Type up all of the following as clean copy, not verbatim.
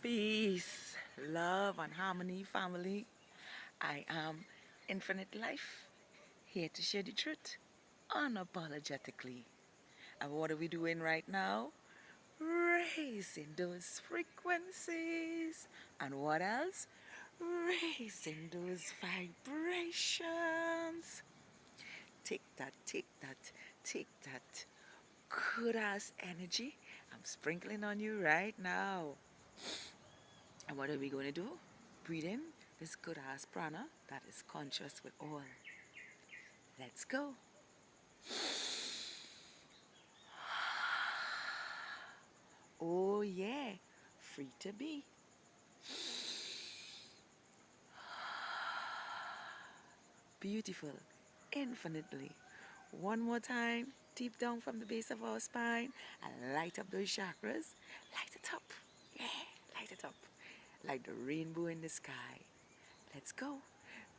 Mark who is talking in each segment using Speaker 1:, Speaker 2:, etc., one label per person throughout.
Speaker 1: Peace, love, and harmony, family. I am Infinite Life, here to share the truth unapologetically. And what are we doing right now? Raising those frequencies. And what else? Raising those vibrations. Take that, take that, take that good ass energy I'm sprinkling on you right now. And what are we going to do? Breathe in this good ass prana that is conscious with all. Let's go. Oh, yeah. Free to be. Beautiful. Infinitely. One more time. Deep down from the base of our spine. And light up those chakras. Light it up. Yeah. Light it up. Like the rainbow in the sky. Let's go.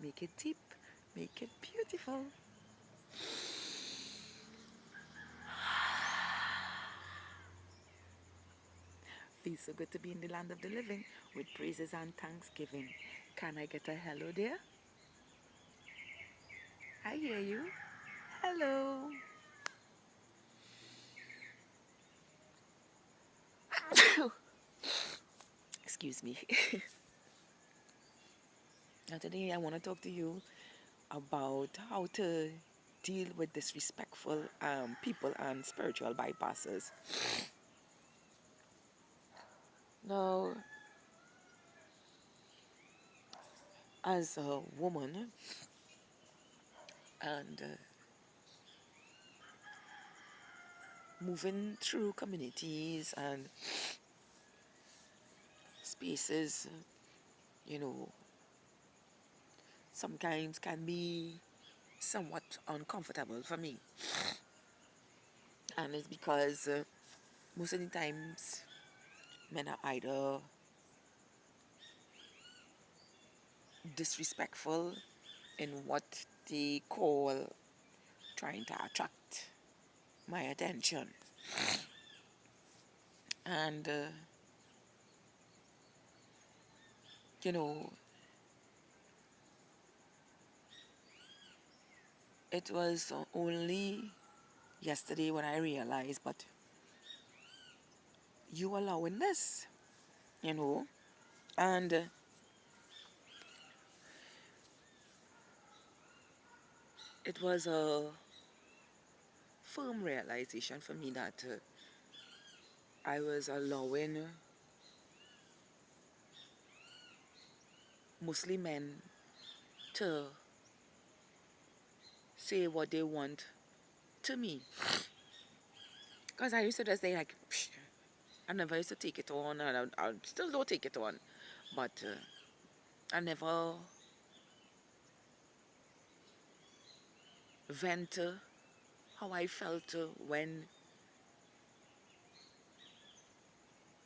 Speaker 1: Make it deep. Make it beautiful. Feels so good to be in the land of the living with praises and thanksgiving. Can I get a hello there? I hear you. Hello. Excuse me. Now today I want to talk to you about how to deal with disrespectful people and spiritual bypassers. Now, as a woman and moving through communities and spaces, you know, sometimes can be somewhat uncomfortable for me. And it's because most of the times men are either disrespectful in what they call trying to attract my attention. And, you know, it was only yesterday when I realized, but you allowing this, you know, and it was a firm realization for me that I was allowing Muslim men to say what they want to me. Because I used to just say, like, psh, I never used to take it on, and I still don't take it on. But I never vent how I felt when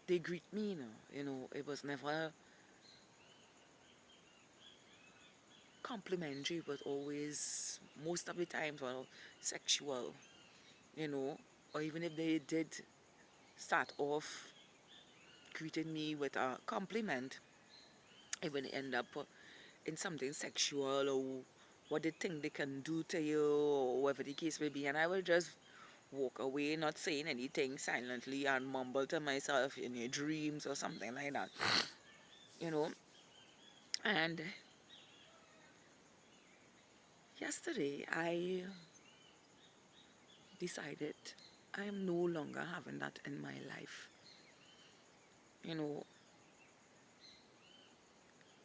Speaker 1: they greet me. It was never complimentary, but always, most of the times, well, sexual, you know. Or even if they did start off greeting me with a compliment, it would end up in something sexual or what they think they can do to you or whatever the case may be. And I will just walk away, not saying anything, silently, and mumble to myself in your dreams or something like that, you know. And yesterday, I decided I am no longer having that in my life, you know.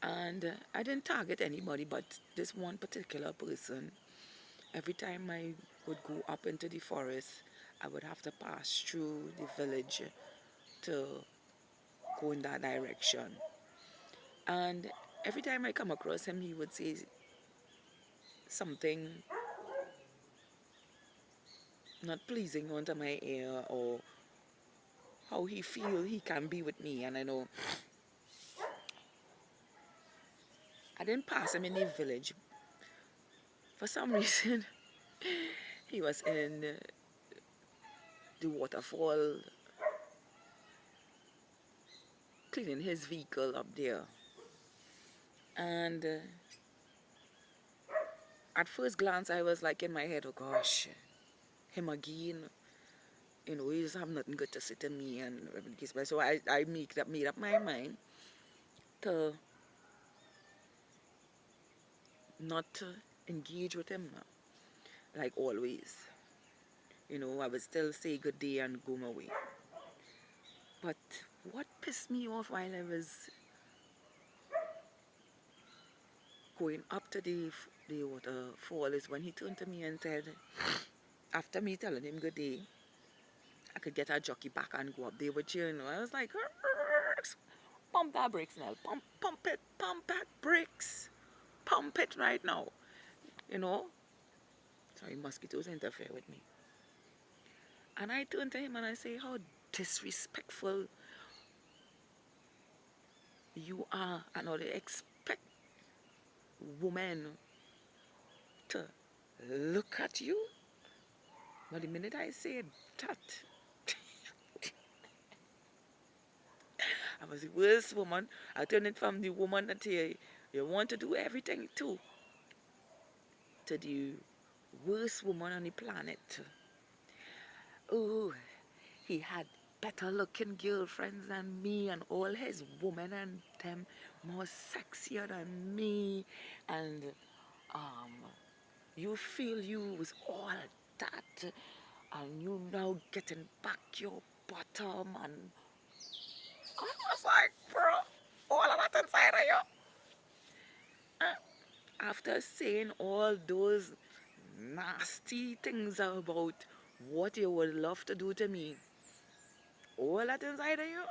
Speaker 1: And I didn't target anybody, but this one particular person. Every time I would go up into the forest, I would have to pass through the village to go in that direction. And every time I come across him, he would say something not pleasing onto my ear, or how he feel he can be with me. And I know I didn't pass him in the village. For some reason, he was in the waterfall cleaning his vehicle up there. And at first glance, I was like in my head, oh gosh, him again. You know, he just have nothing good to say to me and everything. So I made up my mind to not to engage with him like always. You know, I would still say good day and go my way. But what pissed me off while I was going up to the waterfall is when he turned to me and said, after me telling him good day, I could get a jockey back and go up there with you. You know, I was like, pump that brakes, Nell. Pump it, pump that brakes. Pump it right now. You know? Sorry, mosquitoes interfere with me. And I turned to him and I say, how disrespectful you are, and all they expect women to look at you. But the minute I said that, I was the worst woman. I turned it from the woman that you want to do everything to the worst woman on the planet. Oh, he had better looking girlfriends than me, and all his women and them more sexier than me. And um, you feel you was all that, and you now getting back your bottom, and I was like, bro, all of that inside of you. After saying all those nasty things about what you would love to do to me, all that inside of you.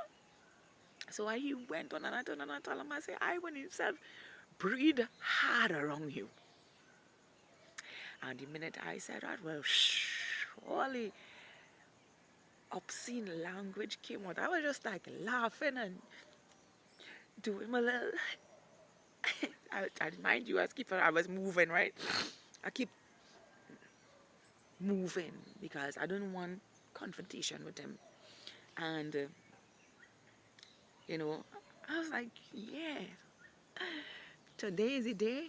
Speaker 1: So he went on and I turned and I told him, I say, I want himself breathe hard around you. And the minute I said that, well, all the obscene language came out. I was just like laughing and doing my little. I mind you, I was moving, right? I keep moving because I don't want confrontation with him. And, you know, I was like, yeah, today is the day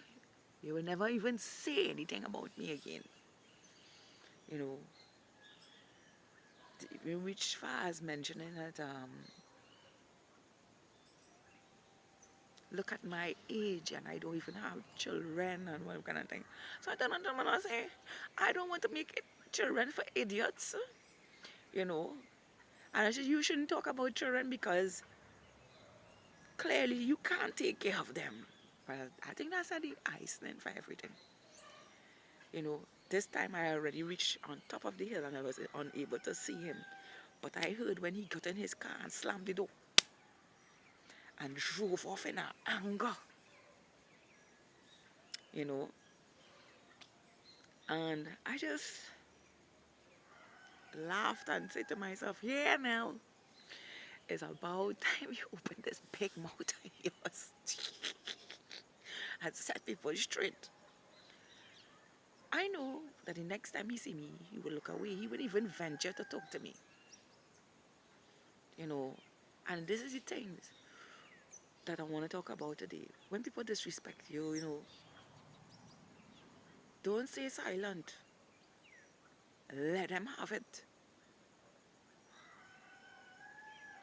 Speaker 1: you will never even say anything about me again. You know, we reached far as mentioning that, look at my age and I don't even have children and what kind of thing. So I tell them and I say, I don't want to make it children for idiots, you know. And I said, you shouldn't talk about children because clearly you can't take care of them. Well, I think that's the icing for everything. You know, this time I already reached on top of the hill and I was unable to see him. But I heard when he got in his car and slammed the door and drove off in anger, you know. And I just laughed and said to myself, yeah, now, it's about time you open this big mouth of yours and set people straight. I know that the next time he see me, he will look away. He wouldn't even venture to talk to me, you know. And this is the things that I want to talk about today. When people disrespect you, you know, don't stay silent. Let them have it.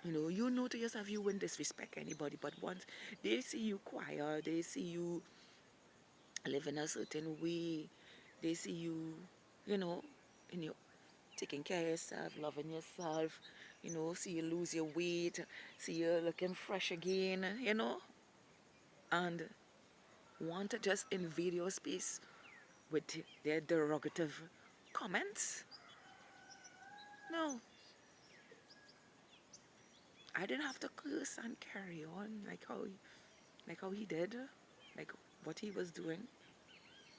Speaker 1: You know to yourself you wouldn't disrespect anybody, but once they see you quiet, they see you live in a certain way, they see you, you know, in your taking care of yourself, loving yourself, see you lose your weight, see you looking fresh again, and want to just invade your space with their derogative comments. No, I didn't have to curse and carry on like how he did, like what he was doing.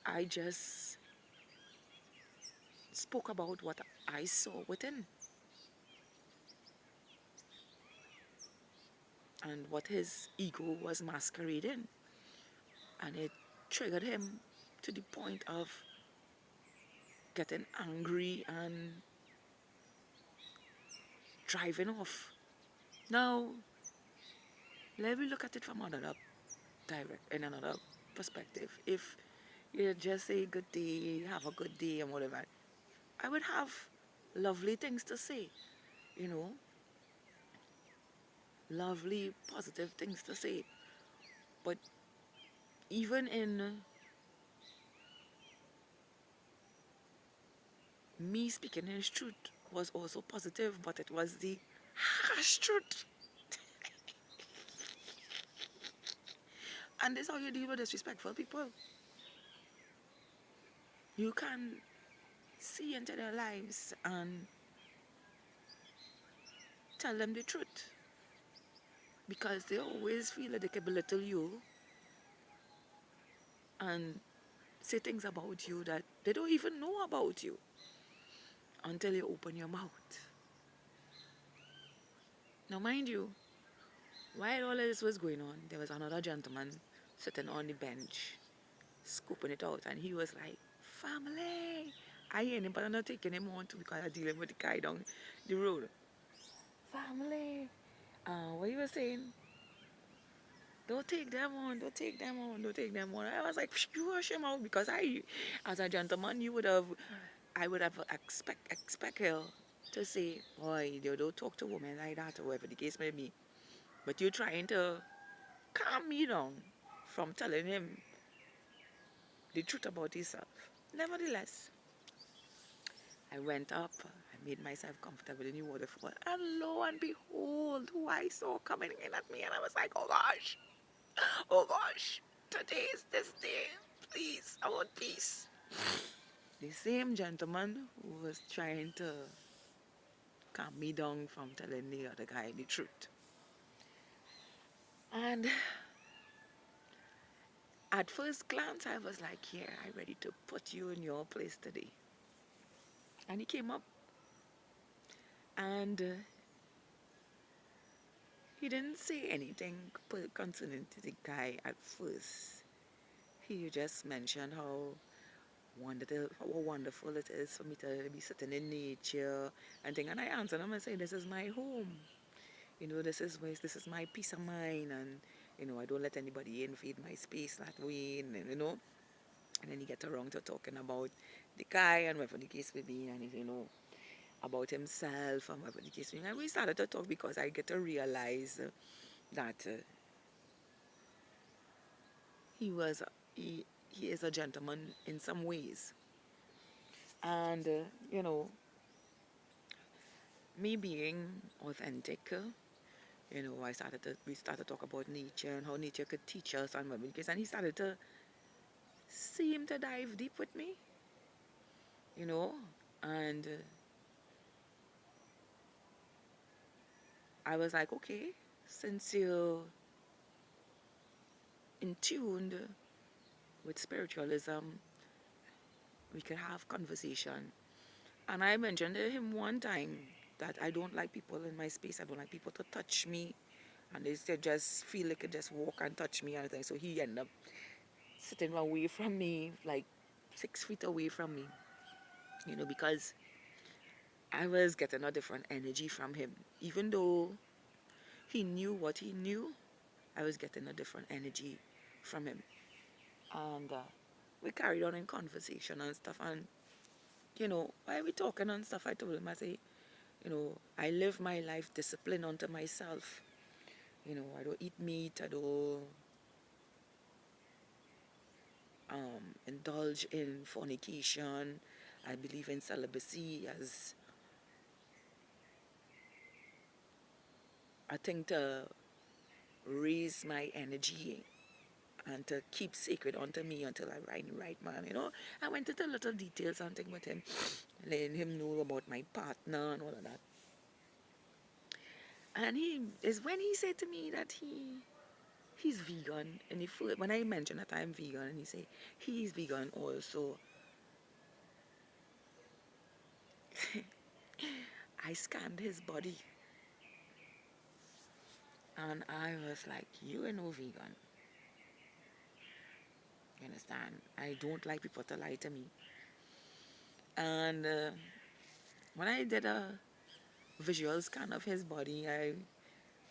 Speaker 1: I just spoke about what I saw within and what his ego was masquerading. And it triggered him to the point of getting angry and driving off. Now, Let me look at it from another in another perspective. If you just say good day, have a good day, and whatever, I would have lovely things to say, you know, lovely, positive things to say. But even in me speaking his truth was also positive, but it was the harsh truth. And this is how you deal with disrespectful people. You can see into their lives and tell them the truth because they always feel that they can belittle you and say things about you that they don't even know about you until you open your mouth. Now, mind you, while all of this was going on, there was another gentleman sitting on the bench, scooping it out, and he was like, "Family!" I hear him, but I'm not taking him on to because I'm dealing with the guy down the road. "Family!" What he was saying, don't take them on, don't take them on, don't take them on. I was like, you rush him out because as a gentleman, I would have expect her to say, boy, you don't talk to women like that, or whatever the case may be. But you're trying to calm me down from telling him the truth about himself. Nevertheless, I went up, I made myself comfortable in the waterfall, and lo and behold, who I saw coming in at me, and I was like, oh gosh, today is this day. Please, I want peace. The same gentleman who was trying to calm me down from telling the other guy the truth. And at first glance, I was like, yeah, I'm ready to put you in your place today. And he came up and he didn't say anything concerning to the guy at first. He just mentioned how wonderful it is for me to be sitting in nature and thing. And I answered him and said, this is my home. This is my peace of mind, and I don't let anybody invade my space that way, and then he get around to talking about the guy and whatever the case may be, and about himself and whatever the case may be. And we started to talk because I get to realize that he was he is a gentleman in some ways, and me being authentic. We started to talk about nature and how nature could teach us and whatever the case, and he started to seem to dive deep with me, you know, and I was like, okay, since you're in tuned with spiritualism, we could have conversation. And I mentioned to him one time that I don't like people in my space. I don't like people to touch me, and they just feel they could just walk and touch me and everything. So he ended up sitting away from me, like 6 feet away from me, because I was getting a different energy from him. Even though he knew what he knew, I was getting a different energy from him. And we carried on in conversation and stuff. And, while we talking and stuff, I told him, I say, I live my life discipline unto myself. I don't eat meat. I don't indulge in fornication. I believe in celibacy as a thing to raise my energy and to keep sacred unto me until I find the right man. I went into little details and thing with him, letting him know about my partner and all of that. And he is when he said to me that he's vegan, and when I mentioned that I'm vegan, and he said he's vegan also, I scanned his body, and I was like, you ain't no vegan. You understand? I don't like people to lie to me. And when I did a visual scan of his body, I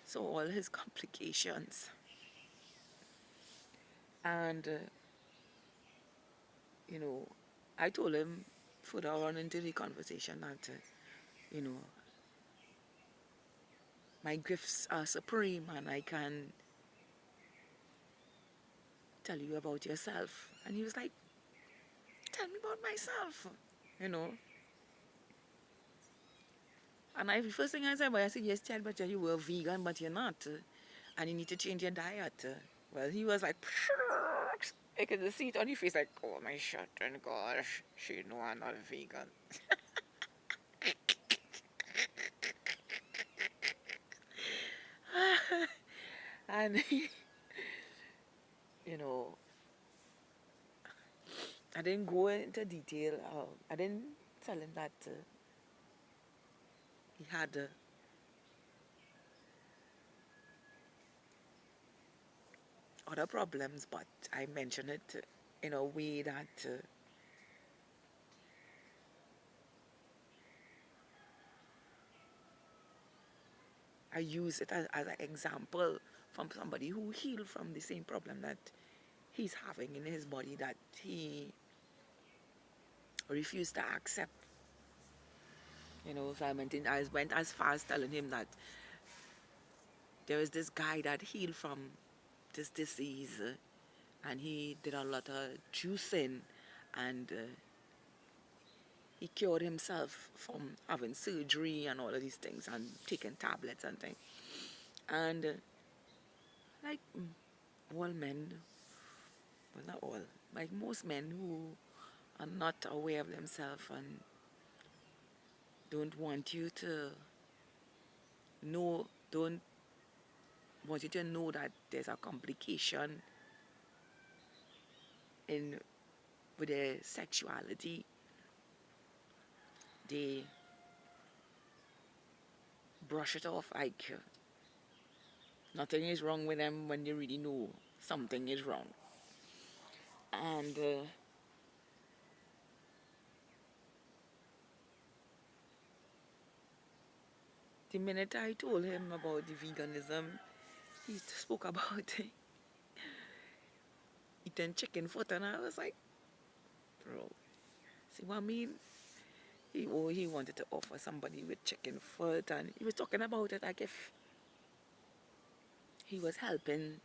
Speaker 1: So all his complications. And, you know, I told him further on into the conversation that, you know, my gifts are supreme and I can tell you about yourself. And he was like, tell me about myself, you know. And I, the first thing I said, well, I said, yes, Chad, but you were vegan, but you're not. And you need to change your diet. Well, he was like, I could see it on his face, like, oh my shit, and gosh, she know I'm not vegan. And, you know, I didn't go into detail. I didn't tell him that he had other problems, but I mentioned it in a way that I use it as an example from somebody who healed from the same problem that he's having in his body that he refused to accept. You know, so I went as far as telling him that there is this guy that healed from this disease, and he did a lot of juicing, and he cured himself from having surgery and all of these things and taking tablets and things. And like all men, well, not all, like most men who are not aware of themselves and don't want you to know, don't want you to know that there's a complication in with their sexuality, they brush it off like nothing is wrong with them when they really know something is wrong. And the minute I told him about the veganism, he spoke about eating chicken foot, and I was like, bro, see what I mean? He wanted to offer somebody with chicken foot, and he was talking about it like if he was helping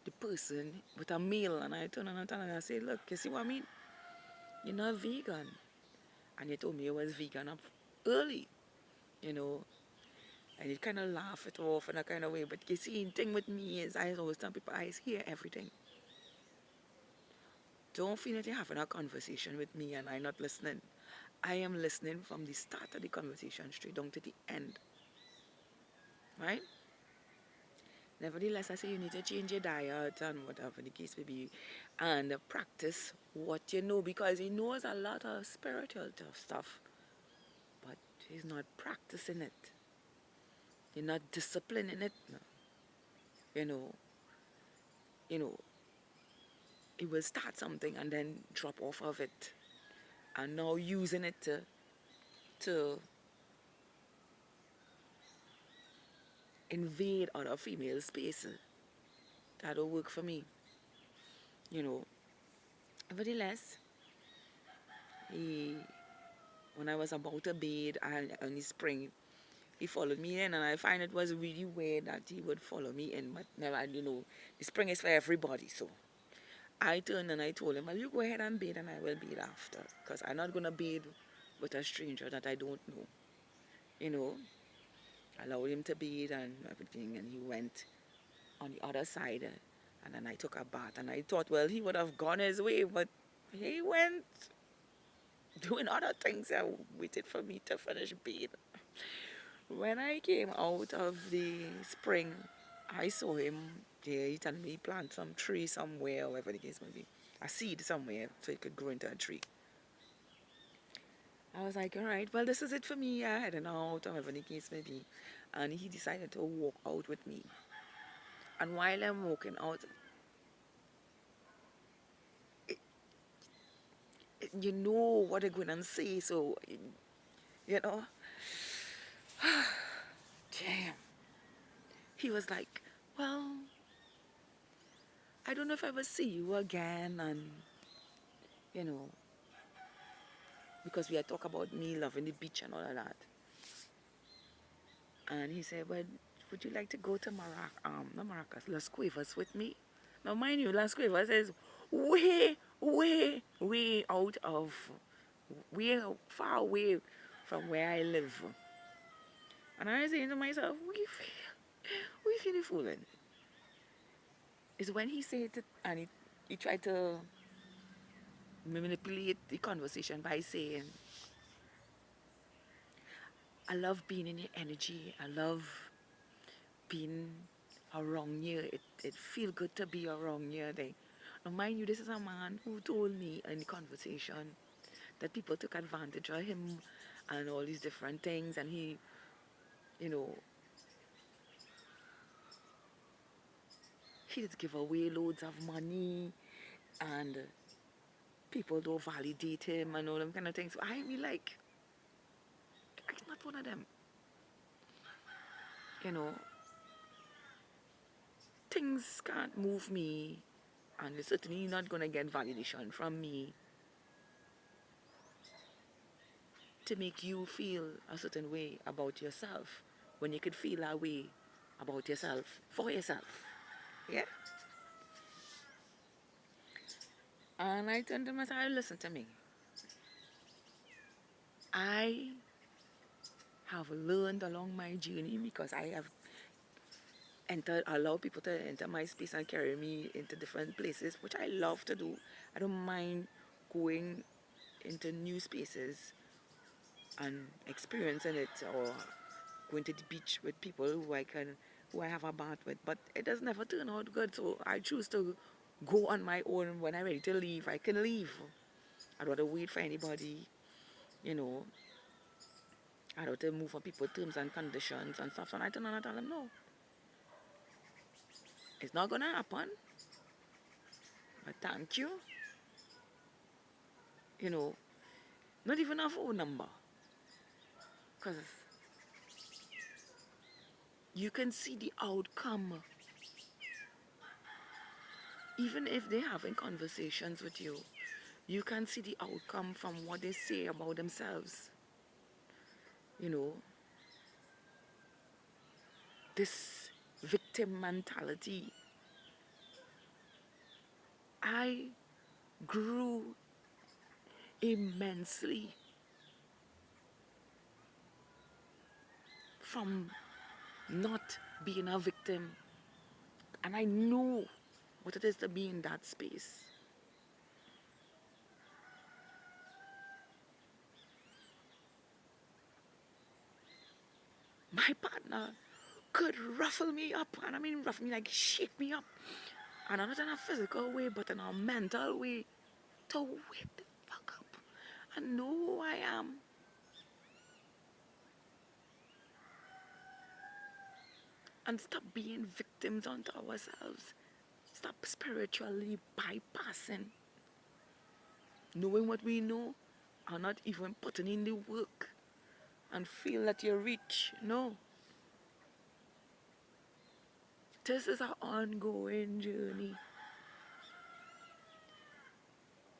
Speaker 1: the person with a meal. And I turned and I said, look, you see what I mean? You're not vegan. And you told me you was vegan up early, you know. And you kind of laugh it off in a kind of way. But you see, the thing with me is I always tell people, I hear everything. Don't feel that you're having a conversation with me and I'm not listening. I am listening from the start of the conversation straight down to the end. Right? Nevertheless, I say you need to change your diet and whatever the case may be, and practice what you know, because he knows a lot of spiritual stuff, but he's not practicing it. He's not disciplining it. No. You know, you know, he will start something and then drop off of it, and now using it to invade other female spaces. That don't work for me. You know. Nevertheless, he when I was about to bathe and in the spring, he followed me in, and I find it was really weird that he would follow me in. But never, you know, the spring is for everybody. So I turned and I told him, well, you go ahead and bathe, and I will bathe after, because I'm not gonna bathe with a stranger that I don't know. You know, I allowed him to bathe and everything, and he went on the other side, and then I took a bath, and I thought, well, he would have gone his way, but he went doing other things and waited for me to finish bathing. When I came out of the spring, I saw him there. He told me he planted some tree somewhere, or whatever the case may be. A seed somewhere so it could grow into a tree. I was like, all right, well, this is it for me. I heading out, or whatever the case may be. And he decided to walk out with me. And while I'm walking out, you know what they're going to say. So, you know, damn. he was like, well, I don't know if I ever see you again, and you know, because we had talked about me loving the beach and all of that. And he said, well, would you like to go to not Maracas, Las Cuevas with me? Now, mind you, Las Cuevas is way, way, way out of, way far away from where I live. And I was saying to myself, we feel the fooling. It's when he said it, and he tried to manipulate the conversation by saying, I love being in your energy. I love being around you. It feel good to be around you. Now, mind you, this is a man who told me in the conversation that people took advantage of him and all these different things, and he, you know, he just give away loads of money, and people don't validate him and all them kind of things. So I be like, I'm not one of them. You know, things can't move me, and you're certainly not gonna get validation from me to make you feel a certain way about yourself when you could feel that way about yourself for yourself. Yeah? And I turned to myself, listen to me. I have learned along my journey because I have allowed people to enter my space and carry me into different places, which I love to do. I don't mind going into new spaces and experiencing it, or going to the beach with people who I have a bath with, but it does never turn out good. So I choose to go on my own. When I'm ready to leave, I can leave. I don't have to wait for anybody, you know. I don't have to move on people's terms and conditions and stuff. So I turn around and tell them, no, it's not gonna happen. But thank you. You know, not even a phone number. Because you can see the outcome. Even if they're having conversations with you, you can see the outcome from what they say about themselves. You know, this victim mentality. I grew immensely from not being a victim. And I know what it is to be in that space. My partner could ruffle me up, and I mean ruffle me like shake me up. And not in a physical way, but in a mental way, to wake the fuck up and know who I am. And stop being victims unto ourselves. Stop spiritually bypassing. Knowing what we know and not even putting in the work and feel that you're rich. No. This is an ongoing journey.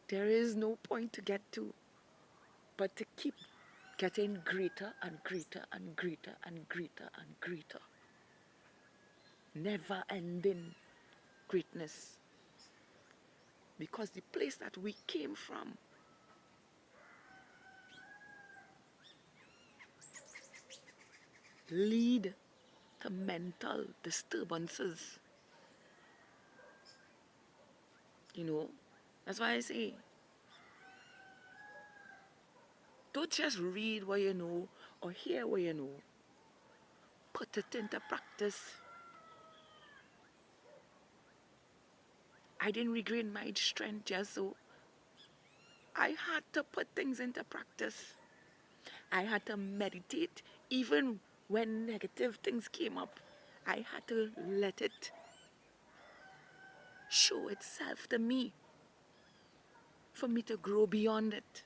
Speaker 1: There is no point to get to, but to keep getting greater and greater and greater and greater and greater. Never ending greatness. Because the place that we came from lead to mental disturbances. You know, that's why I say, don't just read what you know or hear what you know. Put it into practice. I didn't regain my strength just so. I had to put things into practice. I had to meditate even when negative things came up. I had to let it show itself to me for me to grow beyond it.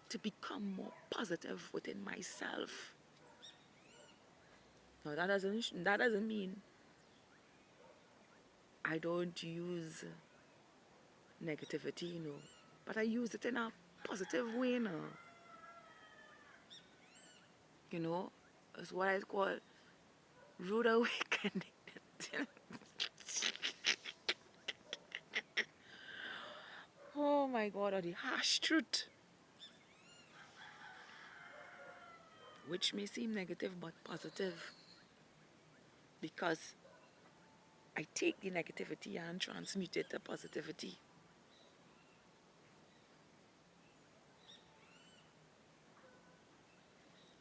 Speaker 1: to become more positive within myself. Now that doesn't mean I don't use negativity, but I use it in a positive way, you know. It's what I call rude awakening. Oh my God, or the harsh truth, which may seem negative but positive, because I take the negativity and transmute it to positivity.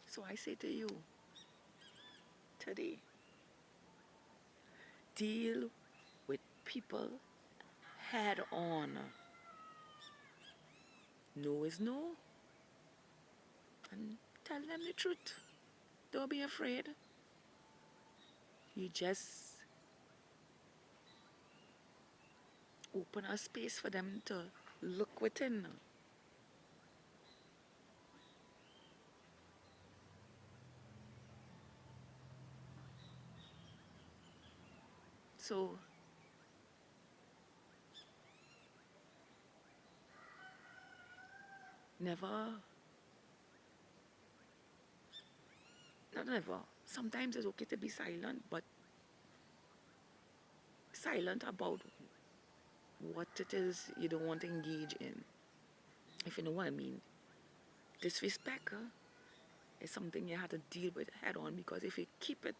Speaker 1: So I say to you today, deal with people head on. No is no, and tell them the truth. Don't be afraid. You just open a space for them to look within. So never, not never. Sometimes it's okay to be silent, but silent about what it is you don't want to engage in. If you know what I mean. Disrespect is something you have to deal with head on, because if you keep it,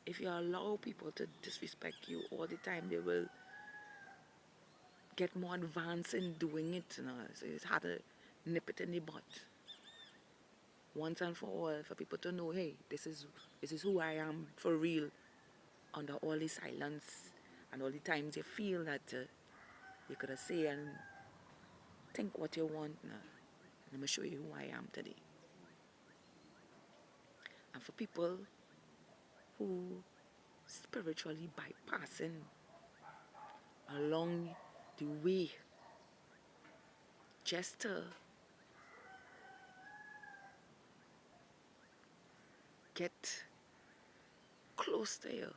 Speaker 1: if you allow people to disrespect you all the time, they will get more advanced in doing it. So it's hard to nip it in the butt once and for all, for people to know, hey, this is who I am for real, under all the silence and all the times you feel that you could say and think what you want. Let me show you who I am today. And for people who spiritually bypassing along the way, just to get close to you,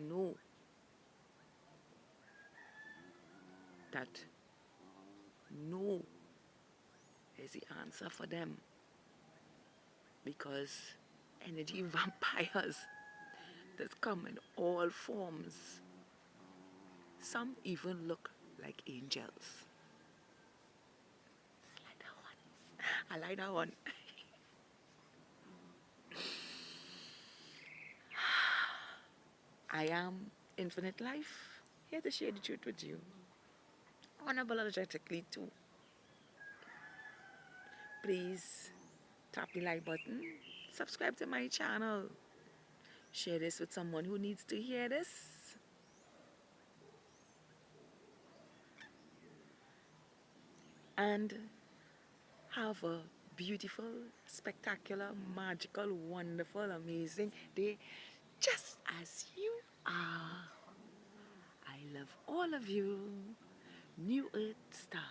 Speaker 1: know that no is the answer for them, because energy vampires that come in all forms. Some even look like angels. I like that one. I like that one. I am Infinite Life, here to share the truth with you. Unapologetically too. Please tap the like button, subscribe to my channel, share this with someone who needs to hear this. And have a beautiful, spectacular, magical, wonderful, amazing day, just as you are. I love all of you. New Earth Star.